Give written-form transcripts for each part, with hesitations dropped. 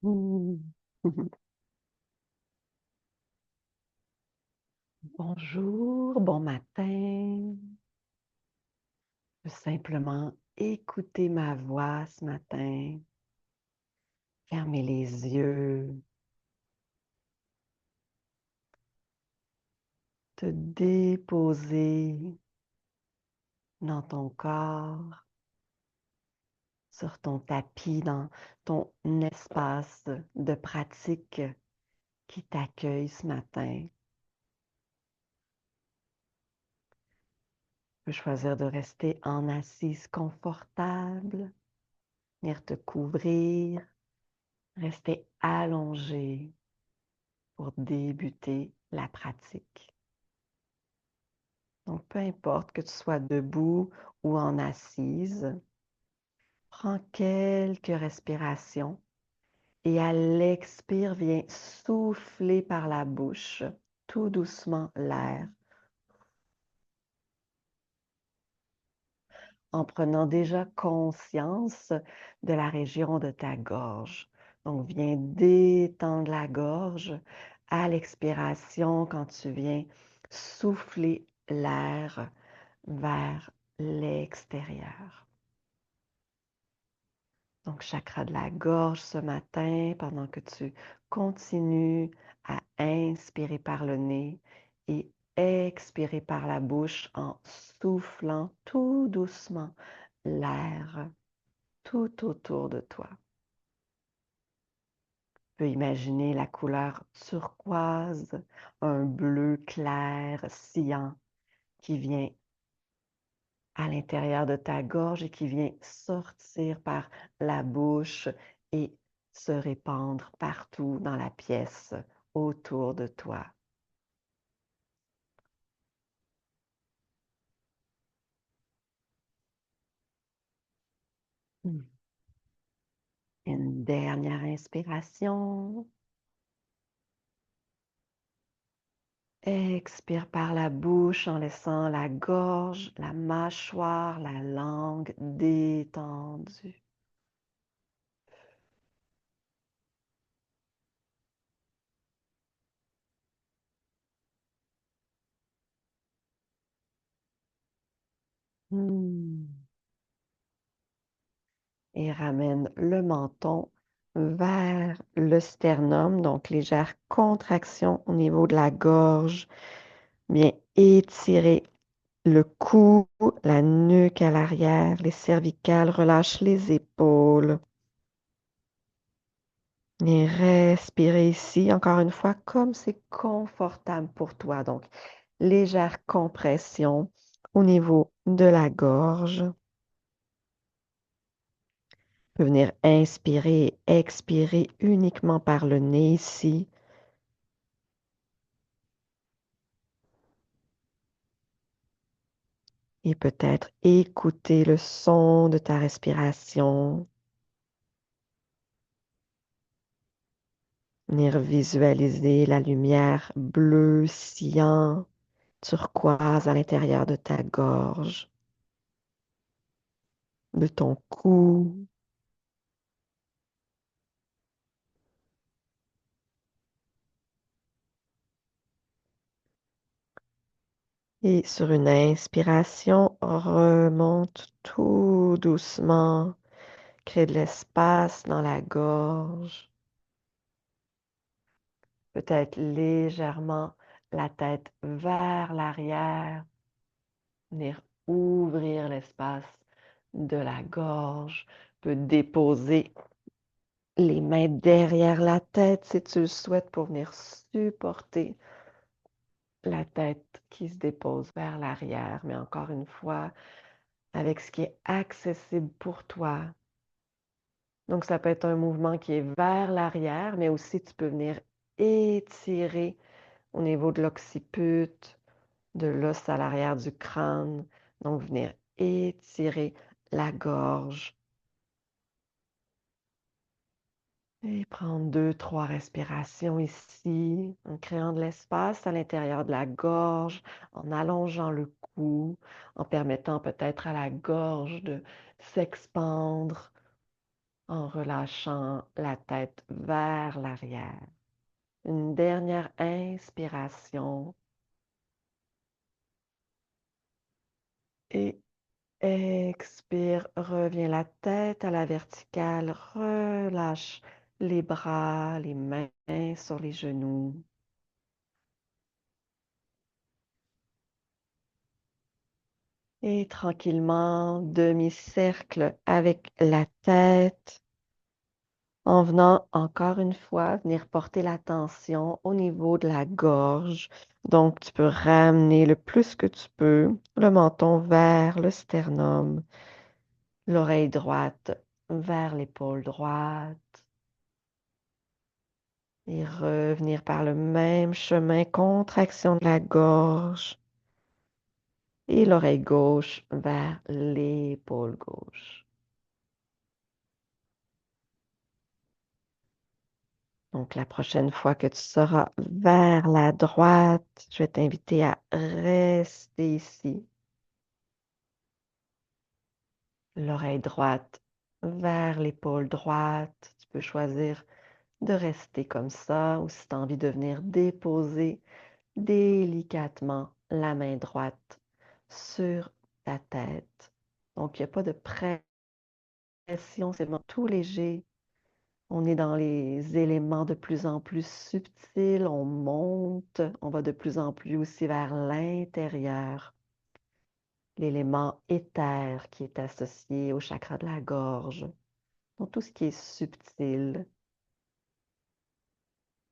Mm. Bonjour, bon matin. Je veux simplement écouter ma voix ce matin. Fermer les yeux. Te déposer dans ton corps, sur ton tapis, dans ton espace de pratique qui t'accueille ce matin. Tu peux choisir de rester en assise confortable, venir te couvrir, rester allongé pour débuter la pratique. Donc, peu importe que tu sois debout ou en assise, prends quelques respirations et à l'expire, viens souffler par la bouche tout doucement l'air en prenant déjà conscience de la région de ta gorge. Donc, viens détendre la gorge à l'expiration quand tu viens souffler l'air vers l'extérieur. Donc, chakra de la gorge ce matin, pendant que tu continues à inspirer par le nez et expirer par la bouche en soufflant tout doucement l'air tout autour de toi. Tu peux imaginer la couleur turquoise, un bleu clair, sciant, qui vient à l'intérieur de ta gorge et qui vient sortir par la bouche et se répandre partout dans la pièce autour de toi. Une dernière inspiration. Expire par la bouche en laissant la gorge, la mâchoire, la langue détendue. Et ramène le menton vers le sternum, donc légère contraction au niveau de la gorge. Bien étirer le cou, la nuque à l'arrière, les cervicales, relâche les épaules. Et respirez ici, encore une fois, comme c'est confortable pour toi. Donc, légère compression au niveau de la gorge. Tu peux venir inspirer et expirer uniquement par le nez ici. Et peut-être écouter le son de ta respiration. Venir visualiser la lumière bleue, cyan, turquoise à l'intérieur de ta gorge, de ton cou. Et sur une inspiration, remonte tout doucement, crée de l'espace dans la gorge, peut-être légèrement la tête vers l'arrière, venir ouvrir l'espace de la gorge, peut déposer les mains derrière la tête si tu le souhaites pour venir supporter la tête qui se dépose vers l'arrière, mais encore une fois, avec ce qui est accessible pour toi. Donc, ça peut être un mouvement qui est vers l'arrière, mais aussi tu peux venir étirer au niveau de l'occiput, de l'os à l'arrière du crâne. Donc, venir étirer la gorge. Et prendre 2, 3 respirations ici, en créant de l'espace à l'intérieur de la gorge, en allongeant le cou, en permettant peut-être à la gorge de s'expandre en relâchant la tête vers l'arrière. Une dernière inspiration et expire, reviens la tête à la verticale, relâche les bras, les mains sur les genoux. Et tranquillement, demi-cercle avec la tête, en venant encore une fois, venir porter l'attention au niveau de la gorge. Donc, tu peux ramener le plus que tu peux le menton vers le sternum, l'oreille droite vers l'épaule droite et revenir par le même chemin, contraction de la gorge et l'oreille gauche vers l'épaule gauche. Donc, la prochaine fois que tu seras vers la droite, je vais t'inviter à rester ici. L'oreille droite vers l'épaule droite. Tu peux choisir de rester comme ça ou si tu as envie de venir déposer délicatement la main droite sur ta tête. Donc, il n'y a pas de pression, c'est vraiment tout léger. On est dans les éléments de plus en plus subtils, on monte, on va de plus en plus aussi vers l'intérieur. L'élément éther qui est associé au chakra de la gorge, donc tout ce qui est subtil.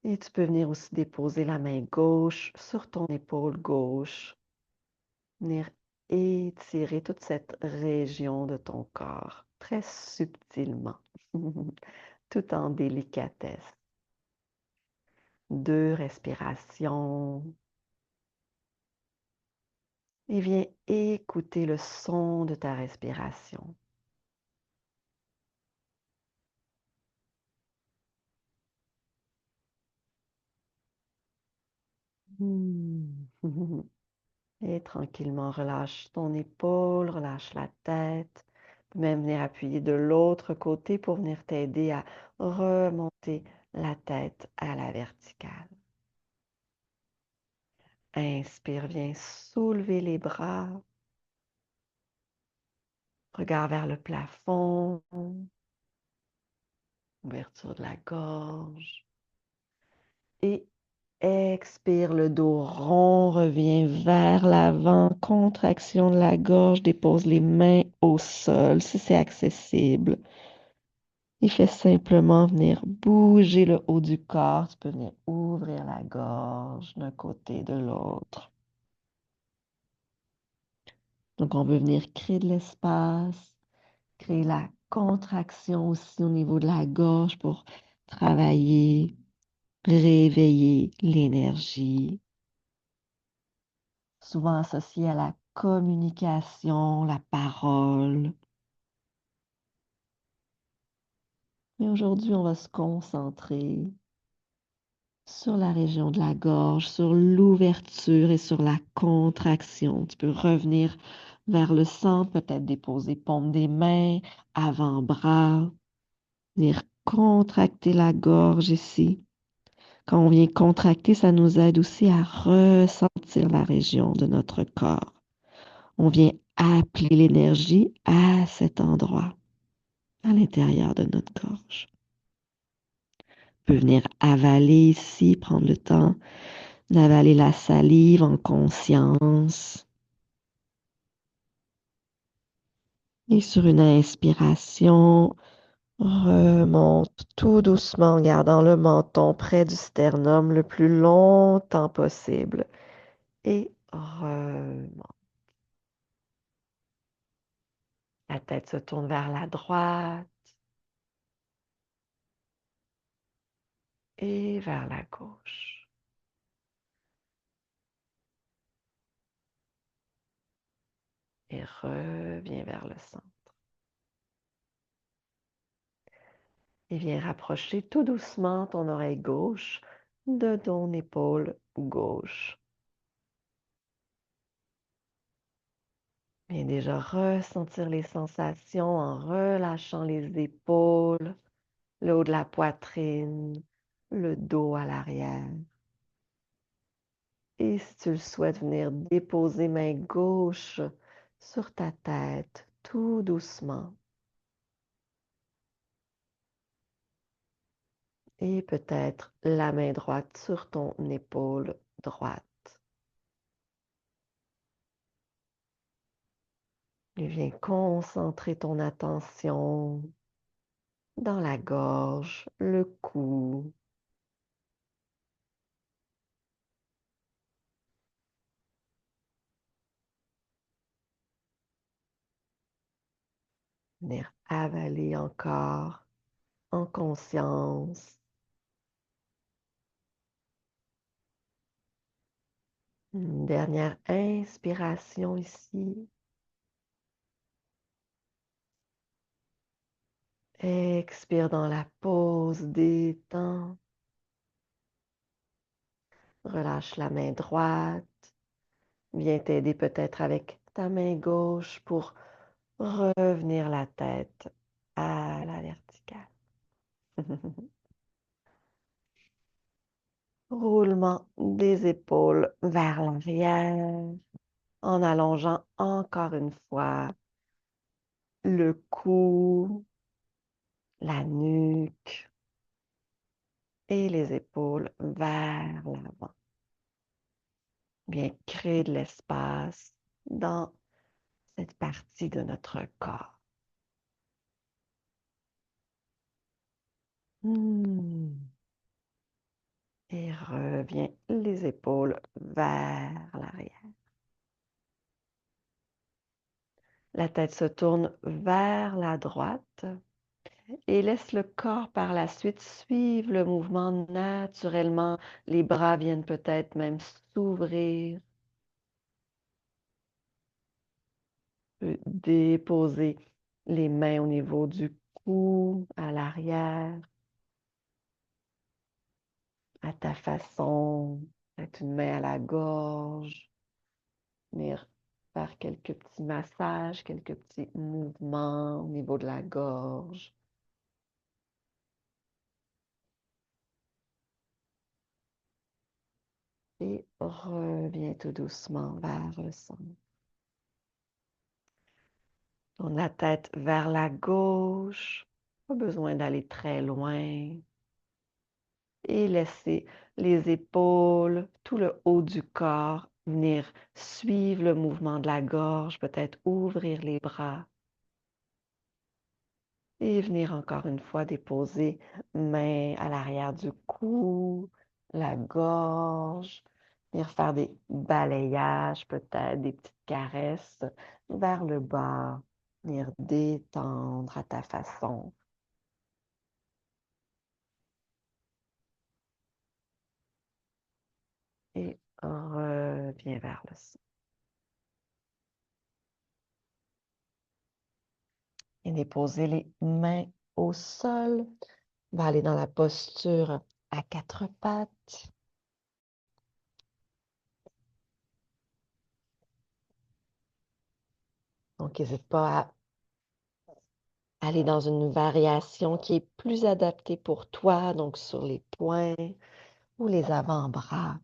Et tu peux venir aussi déposer la main gauche sur ton épaule gauche, venir étirer toute cette région de ton corps très subtilement, tout en délicatesse. 2 respirations. Et viens écouter le son de ta respiration. Et tranquillement, relâche ton épaule, relâche la tête. Tu peux même venir appuyer de l'autre côté pour venir t'aider à remonter la tête à la verticale. Inspire, viens soulever les bras. Regard vers le plafond. Ouverture de la gorge. Et expire, le dos rond, revient vers l'avant, contraction de la gorge, dépose les mains au sol si c'est accessible. Et fais simplement venir bouger le haut du corps. Tu peux venir ouvrir la gorge d'un côté et de l'autre. Donc, on veut venir créer de l'espace, créer la contraction aussi au niveau de la gorge pour travailler, réveiller l'énergie. Souvent associé à la communication, la parole. Mais aujourd'hui, on va se concentrer sur la région de la gorge, sur l'ouverture et sur la contraction. Tu peux revenir vers le centre, peut-être déposer paume des mains, avant-bras, venir contracter la gorge ici. Quand on vient contracter, ça nous aide aussi à ressentir la région de notre corps. On vient appeler l'énergie à cet endroit, à l'intérieur de notre gorge. On peut venir avaler ici, prendre le temps d'avaler la salive en conscience. Et sur une inspiration, remonte tout doucement en gardant le menton près du sternum le plus longtemps possible. Et remonte. La tête se tourne vers la droite et vers la gauche. Et reviens vers le centre. Et viens rapprocher tout doucement ton oreille gauche de ton épaule gauche. Viens déjà ressentir les sensations en relâchant les épaules, le haut de la poitrine, le dos à l'arrière. Et si tu le souhaites, venir déposer main gauche sur ta tête, tout doucement. Et peut-être la main droite sur ton épaule droite. Et viens concentrer ton attention dans la gorge, le cou. Venir avaler encore en conscience. Une dernière inspiration ici. Expire dans la pause, détends. Relâche la main droite. Viens t'aider peut-être avec ta main gauche pour revenir la tête à la verticale. Roulement des épaules vers l'arrière en allongeant encore une fois le cou, la nuque et les épaules vers l'avant. Bien créer de l'espace dans cette partie de notre corps. Et reviens les épaules vers l'arrière. La tête se tourne vers la droite et laisse le corps par la suite suivre le mouvement naturellement. Les bras viennent peut-être même s'ouvrir. Déposer les mains au niveau du cou, à l'arrière, à ta façon. Peut-être une main à la gorge. Venir faire quelques petits massages, quelques petits mouvements au niveau de la gorge. Et reviens tout doucement vers le centre. Tourne la tête vers la gauche. Pas besoin d'aller très loin. Et laisser les épaules, tout le haut du corps venir suivre le mouvement de la gorge, peut-être ouvrir les bras. Et venir encore une fois déposer main à l'arrière du cou, la gorge, venir faire des balayages, peut-être des petites caresses vers le bas, venir détendre à ta façon. Et reviens vers le centre. Et déposer les mains au sol. On va aller dans la posture à quatre pattes. Donc, n'hésite pas à aller dans une variation qui est plus adaptée pour toi, donc sur les poings ou les avant-bras.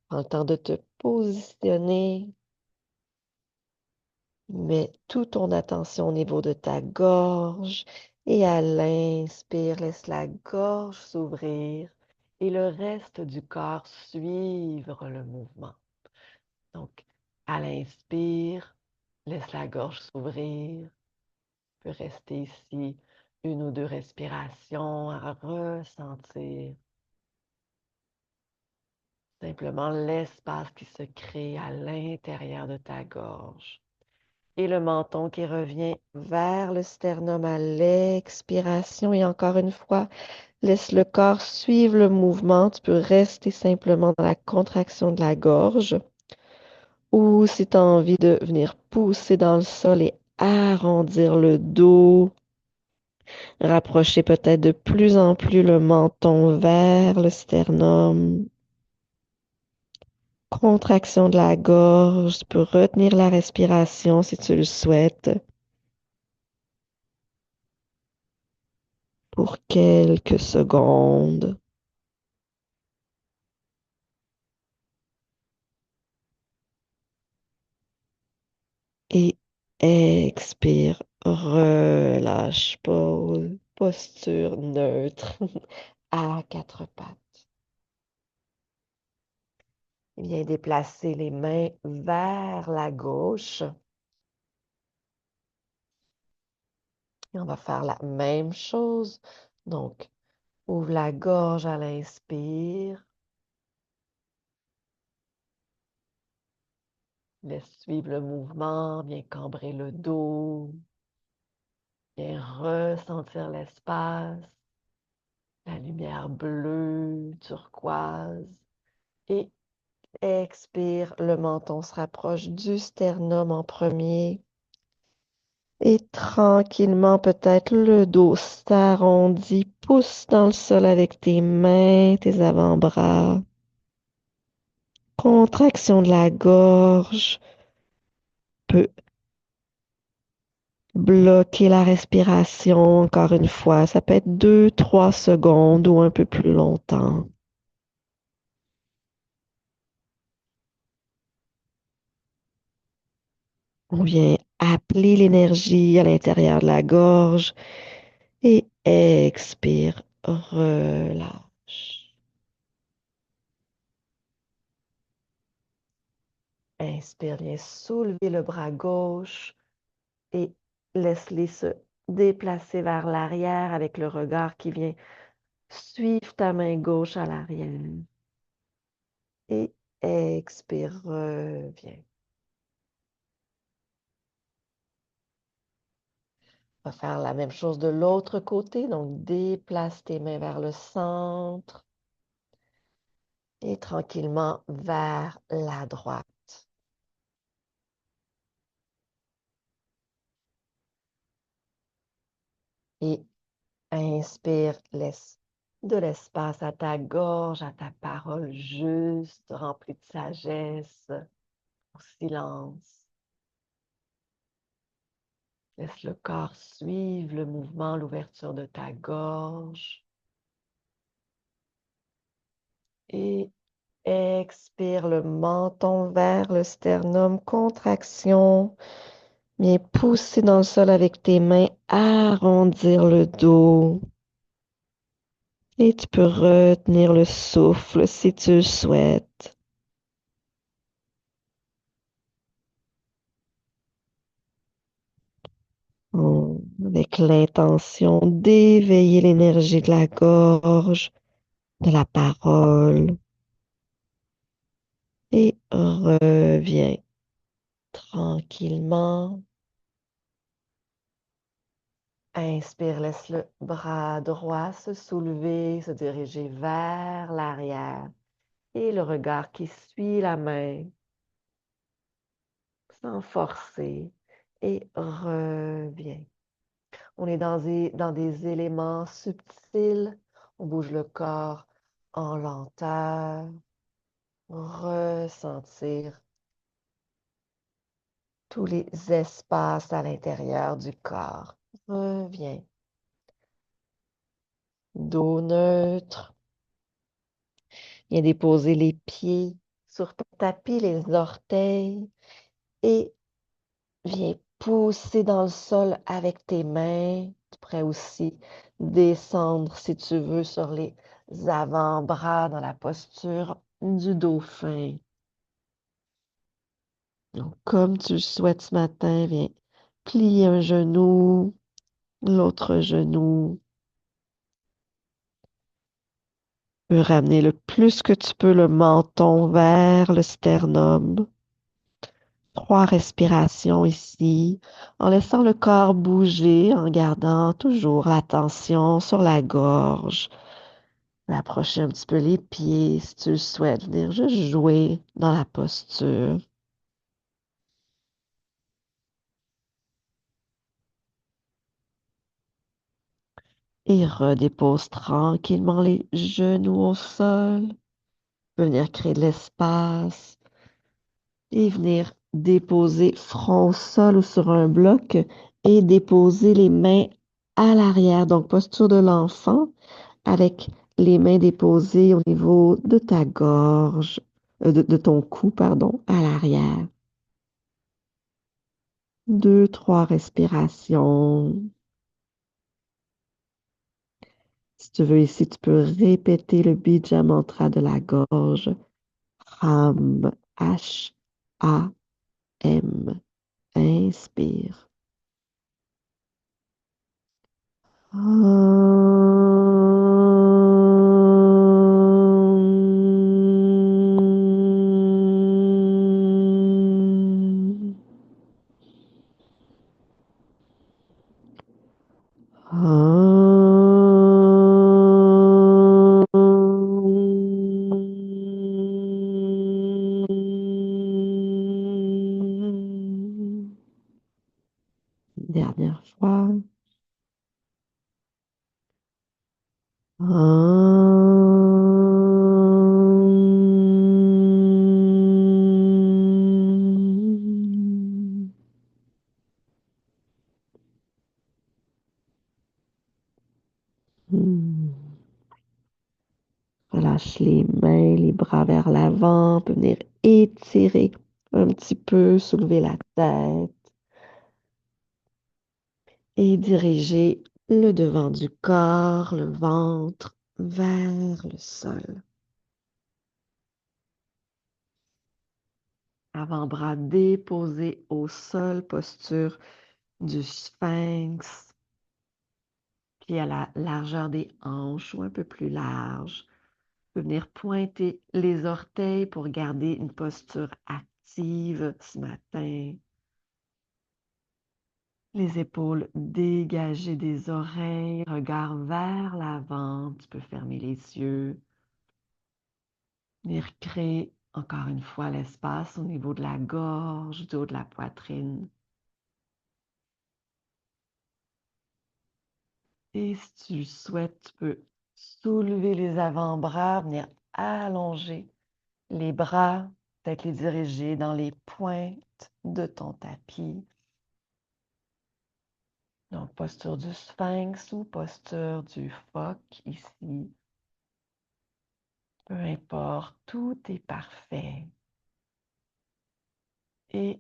Prends le temps de te positionner. Mets toute ton attention au niveau de ta gorge et à l'inspire, laisse la gorge s'ouvrir et le reste du corps suivre le mouvement. Donc, à l'inspire, laisse la gorge s'ouvrir. Tu peux rester ici une ou deux respirations à ressentir simplement l'espace qui se crée à l'intérieur de ta gorge. Et le menton qui revient vers le sternum à l'expiration. Et encore une fois, laisse le corps suivre le mouvement. Tu peux rester simplement dans la contraction de la gorge. Ou si tu as envie de venir pousser dans le sol et arrondir le dos, rapprocher peut-être de plus en plus le menton vers le sternum. Contraction de la gorge. Tu peux retenir la respiration si tu le souhaites pour quelques secondes. Et expire. Relâche. Pose. Posture neutre à quatre pattes. Viens déplacer les mains vers la gauche. Et on va faire la même chose. Donc, ouvre la gorge à l'inspire. Laisse suivre le mouvement. Viens cambrer le dos. Viens ressentir l'espace. La lumière bleue, turquoise. Et expire. Le menton se rapproche du sternum en premier. Et tranquillement, peut-être le dos s'arrondit. Pousse dans le sol avec tes mains, tes avant-bras. Contraction de la gorge peut bloquer la respiration encore une fois. Ça peut être 2, 3 secondes ou un peu plus longtemps. On vient appeler l'énergie à l'intérieur de la gorge et expire, relâche. Inspire, viens soulever le bras gauche et laisse-les se déplacer vers l'arrière avec le regard qui vient suivre ta main gauche à l'arrière. Et expire, reviens. On va faire la même chose de l'autre côté. Donc, déplace tes mains vers le centre et tranquillement vers la droite. Et inspire, laisse de l'espace à ta gorge, à ta parole juste, remplie de sagesse, au silence. Laisse le corps suivre le mouvement, l'ouverture de ta gorge. Et expire le menton vers le sternum, contraction. Viens pousser dans le sol avec tes mains, arrondir le dos. Et tu peux retenir le souffle si tu le souhaites. Avec l'intention d'éveiller l'énergie de la gorge, de la parole. Et reviens tranquillement. Inspire, laisse le bras droit se soulever, se diriger vers l'arrière. Et le regard qui suit la main, sans forcer. Et reviens. On est dans des éléments subtils. On bouge le corps en lenteur. Ressentir tous les espaces à l'intérieur du corps. Reviens. Dos neutre. Viens déposer les pieds sur ton tapis, les orteils. Et viens pousser dans le sol avec tes mains. Tu pourrais aussi descendre, si tu veux, sur les avant-bras dans la posture du dauphin. Donc, comme tu le souhaites ce matin, viens plier un genou, l'autre genou. Tu peux ramener le plus que tu peux le menton vers le sternum. 3 respirations ici, en laissant le corps bouger, en gardant toujours l'attention sur la gorge. Approcher un petit peu les pieds si tu le souhaites, venir juste jouer dans la posture. Et redépose tranquillement les genoux au sol. Tu peux venir créer de l'espace Et venir déposer front au sol ou sur un bloc et déposer les mains à l'arrière. Donc, posture de l'enfant avec les mains déposées au niveau de ta gorge, de ton cou, pardon, à l'arrière. Deux, trois respirations. Si tu veux ici, tu peux répéter le bija mantra de la gorge. Ham, H-A-M. Inspire. Hum. Hum. Dernière fois. Hum. Hmm. Relâche les mains, les bras vers l'avant. On peut venir étirer un petit peu, soulever la tête et diriger le devant du corps, le ventre vers le sol. Avant-bras déposés au sol, posture du sphinx, pied à la largeur des hanches ou un peu plus large. Vous pouvez venir pointer les orteils pour garder une posture active ce matin. Les épaules dégagées des oreilles, regard vers l'avant. Tu peux fermer les yeux. Venir créer encore une fois l'espace au niveau de la gorge, du haut de la poitrine. Et si tu le souhaites, tu peux soulever les avant-bras, venir allonger les bras, peut-être les diriger dans les pointes de ton tapis. Donc, posture du sphinx ou posture du phoque ici. Peu importe, tout est parfait. Et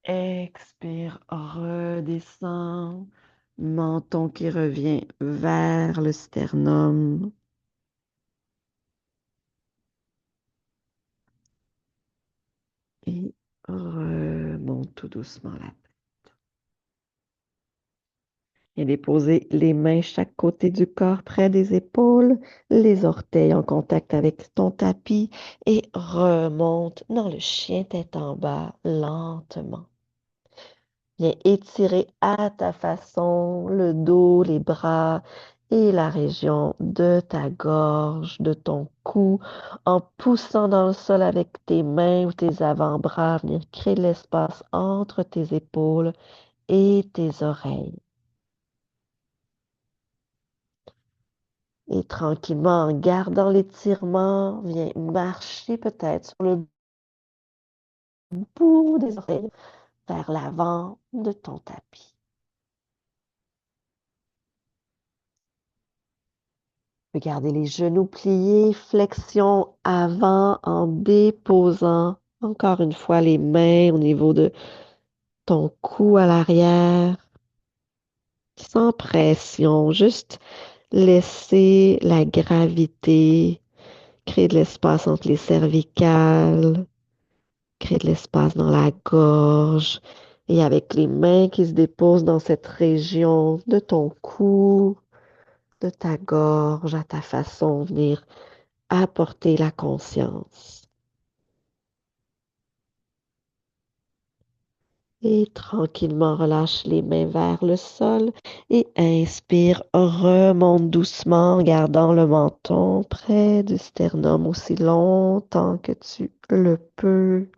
expire, redescends. Menton qui revient vers le sternum. Et remonte tout doucement la tête. Et déposer les mains chaque côté du corps près des épaules, les orteils en contact avec ton tapis et remonte dans le chien tête en bas lentement. Viens étirer à ta façon le dos, les bras et la région de ta gorge, de ton cou, en poussant dans le sol avec tes mains ou tes avant-bras, venir créer de l'espace entre tes épaules et tes oreilles. Et tranquillement, en gardant l'étirement, viens marcher peut-être sur le bout des oreilles vers l'avant de ton tapis. Tu peux garder les genoux pliés, flexion avant en déposant encore une fois les mains au niveau de ton cou à l'arrière, sans pression, juste laisser la gravité créer de l'espace entre les cervicales. Crée de l'espace dans la gorge et avec les mains qui se déposent dans cette région de ton cou, de ta gorge, à ta façon, venir apporter la conscience. Et tranquillement relâche les mains vers le sol et inspire, remonte doucement en gardant le menton près du sternum aussi longtemps que tu le peux.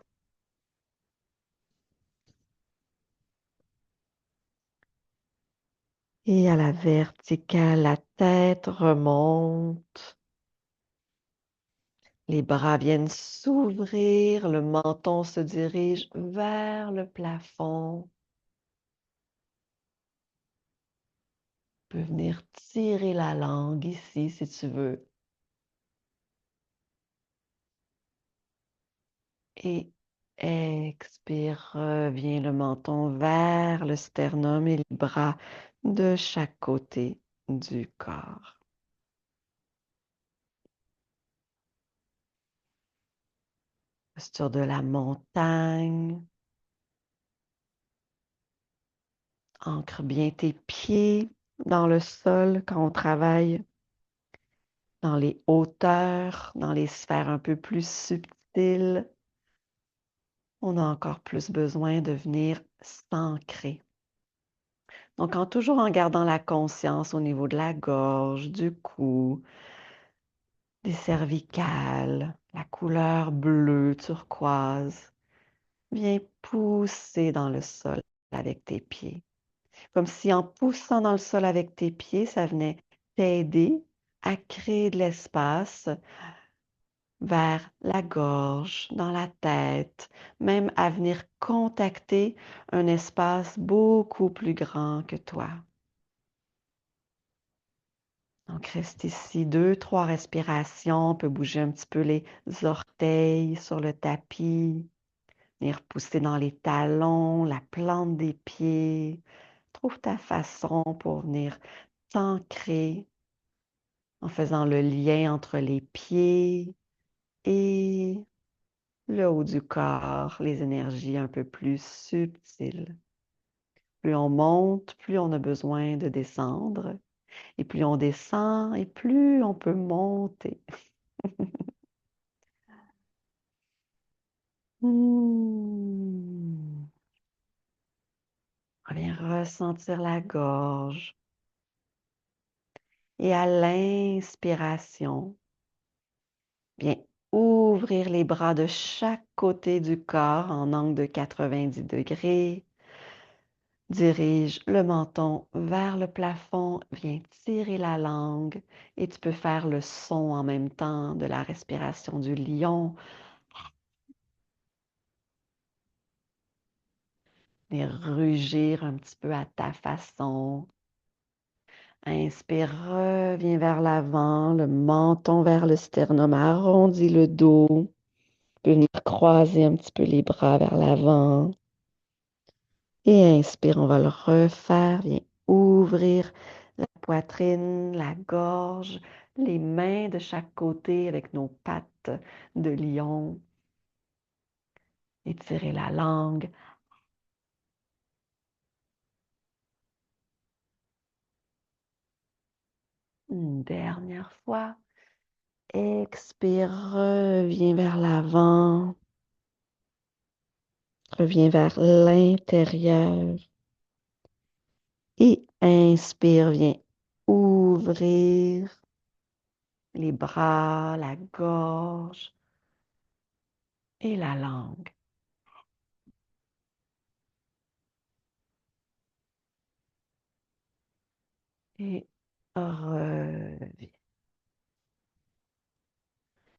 Et à la verticale, la tête remonte. Les bras viennent s'ouvrir, le menton se dirige vers le plafond. Tu peux venir tirer la langue ici si tu veux. Et expire, reviens le menton vers le sternum et les bras de chaque côté du corps. Posture de la montagne. Ancre bien tes pieds dans le sol quand on travaille dans les hauteurs, dans les sphères un peu plus subtiles. On a encore plus besoin de venir s'ancrer. Donc, toujours en gardant la conscience au niveau de la gorge, du cou, des cervicales, la couleur bleue turquoise. Viens pousser dans le sol avec tes pieds. Comme si en poussant dans le sol avec tes pieds, ça venait t'aider à créer de l'espace vers la gorge, dans la tête, même à venir contacter un espace beaucoup plus grand que toi. Donc, reste ici 2, 3 respirations. On peut bouger un petit peu les orteils sur le tapis, venir pousser dans les talons, la plante des pieds. Trouve ta façon pour venir t'ancrer en faisant le lien entre les pieds et le haut du corps, les énergies un peu plus subtiles. Plus on monte, plus on a besoin de descendre. Et plus on descend, et plus on peut monter. Hmm. On vient ressentir la gorge. Et à l'inspiration, viens ouvrir les bras de chaque côté du corps en angle de 90 degrés. Dirige le menton vers le plafond, viens tirer la langue et tu peux faire le son en même temps de la respiration du lion. Et rugir un petit peu à ta façon. Inspire, reviens vers l'avant, le menton vers le sternum, arrondis le dos. Tu peux venir croiser un petit peu les bras vers l'avant. Et inspire, on va le refaire. Viens ouvrir la poitrine, la gorge, les mains de chaque côté avec nos pattes de lion. Étirer la langue. Une dernière fois. Expire, reviens vers l'avant. Reviens vers l'intérieur. Et inspire, viens ouvrir les bras, la gorge et la langue. Et reviens.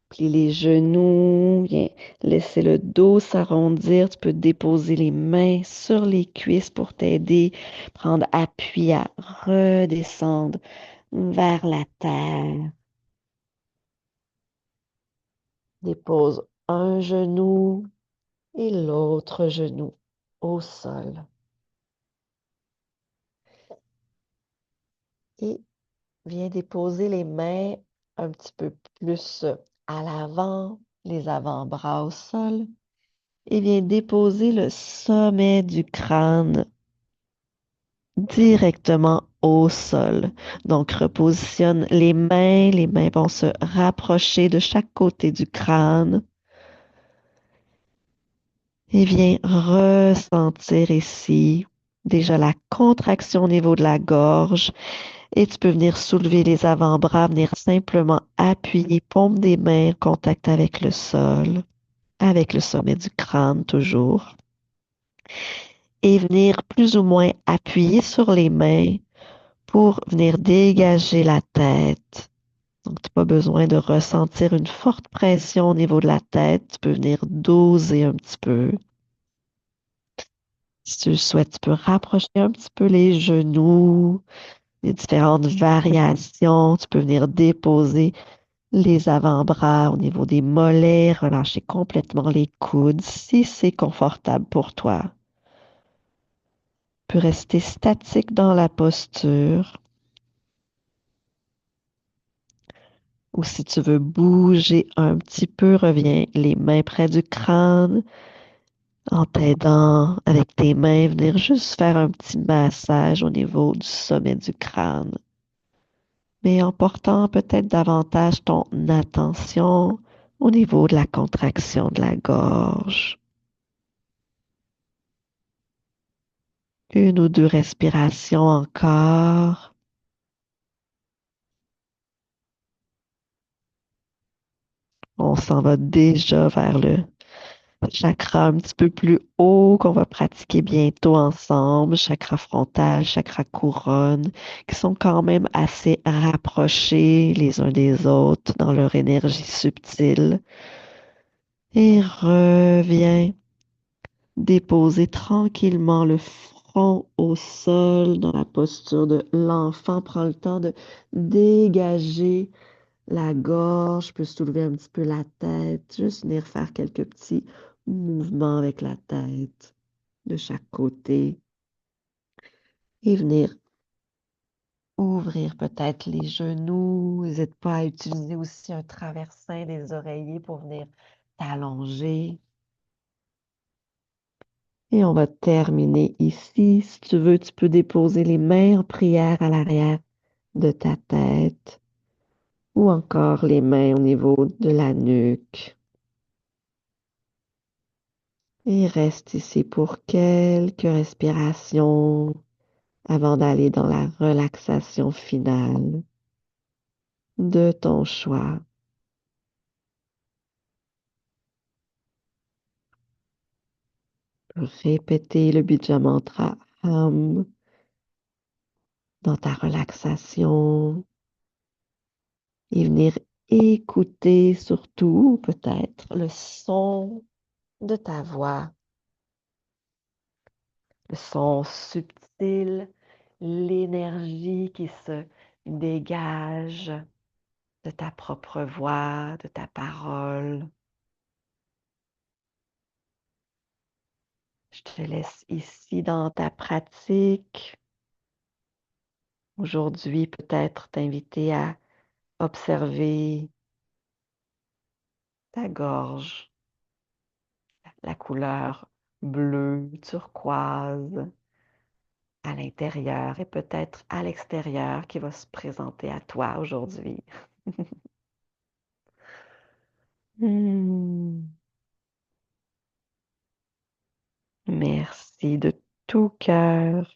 Plie les genoux, viens laisser le dos s'arrondir. Tu peux déposer les mains sur les cuisses pour t'aider, prendre appui à redescendre vers la terre. Dépose un genou et l'autre genou au sol. Et viens déposer les mains un petit peu plus à l'avant, les avant-bras au sol. Et viens déposer le sommet du crâne directement au sol. Donc, repositionne les mains vont se rapprocher de chaque côté du crâne. Et viens ressentir ici déjà la contraction au niveau de la gorge. Et tu peux venir soulever les avant-bras, venir simplement appuyer, paume des mains, contact avec le sol, avec le sommet du crâne toujours. Et venir plus ou moins appuyer sur les mains pour venir dégager la tête Donc, tu n'as pas besoin de ressentir une forte pression au niveau de la tête. Tu peux venir doser un petit peu. Si tu le souhaites, tu peux rapprocher un petit peu les genoux, les différentes variations. Tu peux venir déposer les avant-bras au niveau des mollets, relâcher complètement les coudes si c'est confortable pour toi. Tu peux rester statique dans la posture ou si tu veux bouger un petit peu, reviens les mains près du crâne en t'aidant avec tes mains, venir juste faire un petit massage au niveau du sommet du crâne. Mais en portant peut-être davantage ton attention au niveau de la contraction de la gorge. Une ou deux respirations encore. On s'en va déjà vers le chakra un petit peu plus haut qu'on va pratiquer bientôt ensemble. Chakra frontal, chakra couronne, qui sont quand même assez rapprochés les uns des autres dans leur énergie subtile. Et reviens déposer tranquillement le front au sol dans la posture de l'enfant. Prends le temps de dégager la gorge, peut soulever un petit peu la tête, juste venir faire quelques petits mouvements avec la tête de chaque côté et venir ouvrir peut-être les genoux. N'hésite pas à utiliser aussi un traversin des oreillers pour venir t'allonger. Et on va terminer ici. Si tu veux, tu peux déposer les mains en prière à l'arrière de ta tête ou encore les mains au niveau de la nuque. Et reste ici pour quelques respirations avant d'aller dans la relaxation finale de ton choix. Répéter le Bija Mantra Ham dans ta relaxation et venir écouter surtout peut-être le son de ta voix, le son subtil, l'énergie qui se dégage de ta propre voix, de ta parole. Je te laisse ici dans ta pratique. Aujourd'hui, peut-être t'inviter à observer ta gorge, la couleur bleue, turquoise à l'intérieur et peut-être à l'extérieur qui va se présenter à toi aujourd'hui. Hmm. Merci de tout cœur.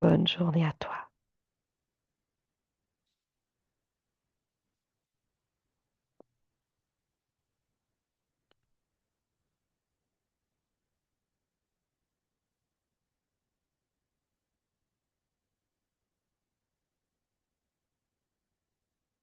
Bonne journée à toi.